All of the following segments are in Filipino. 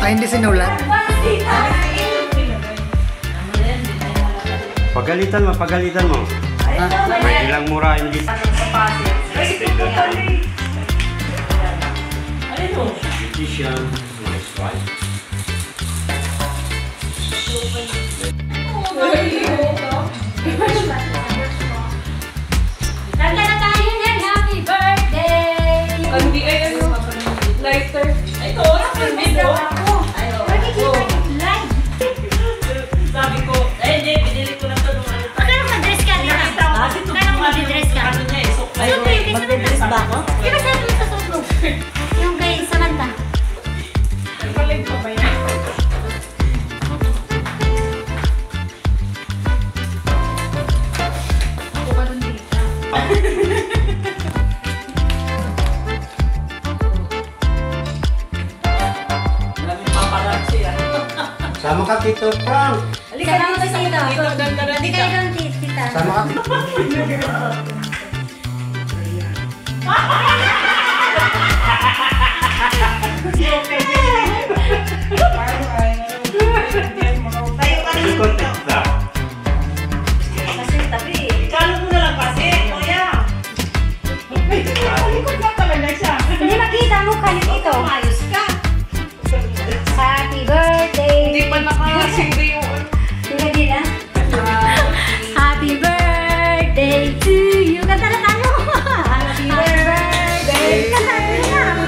Ay, hindi sinulat. Pagalitan mo. May ilang mura hindi. Beautician, nice right. Kanta na tayo yan, happy birthday! Hindi ay lighter. Ito, video. Sabi ko, hindi, pinili ko na ito nung ano. Kaya mag-dress ka rin. Kaya mag-dress ka. Ano niya eh, so Mag-dress ba ako? Di ba sabi mo sa suso? Yung kay Samantha. Palig ko ba yan? Ako ka dun dito. Sama ka, Tito Frank. Halika na sa sino. Hindi kayo doon, tita. Sama ka, Tito. Ikot, Tita. Kasi tabi. Ikalo mo na lang kasi, kuya. Ikot na talaga siya. Hindi makita mo kayo dito. Ayos ka. Happy birthday! Hindi pa nakasindi yung ano. Hindi na. Happy birthday to you. Kanta na tayo. Happy birthday. Kanta na.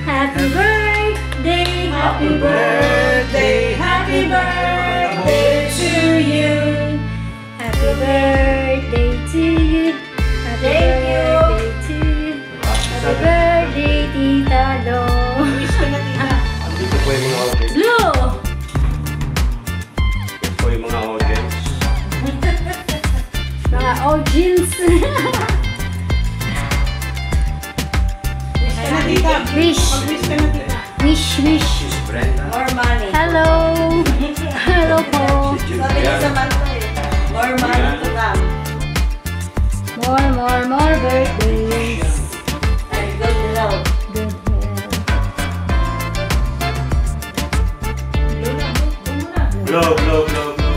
Happy birthday. Happy birthday. Happy birthday to you. Happy birthday to you. Happy birthday to you. Happy birthday, Tita Lo. Wish ko na tita. Dito po yung mga audience. Blue! Dito po yung mga audience. Mga audience. Wish ka na tita. Wish. Mag-wish ka na tita. Wish, wish. She's Brenda. More money. Hello. Hello po. She's Sabi niya sa Julian. Manta eh. More money to come. More birthdays. Ay, good health. Good health. Blow, blow, blow, blow.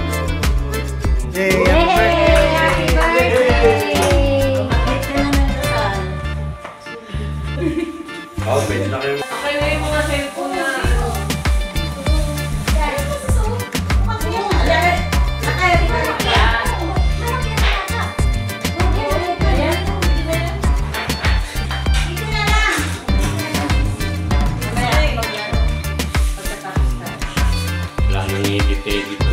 Yay! Yay! Happy birthday! Bakit ka na nagdasal? Oh, pwede na kayo. Okay na yung mga cellphone na Wala nang i-detail dito.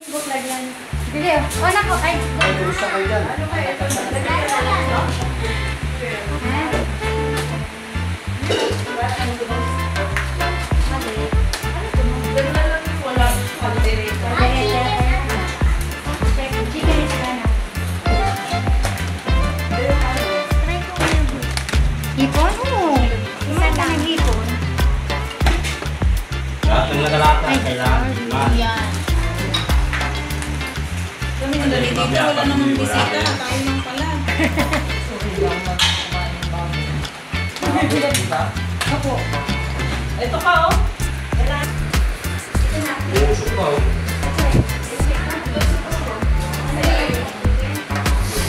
Facebook live yan. Video. O na po. Ay. Gusto kayo dyan. Ipon mo. Isa lang ang ipon. Lahat ng nagalata, kailangan. Yan. kami nandali dito, wala namang bisita. Tayo lang pala. Ako. Ito pa oh. Uusok pa, oh.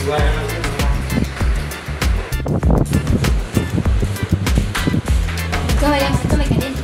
Iwanan lang. Ito, yan. Ito, may kanin.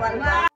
Tawad mo.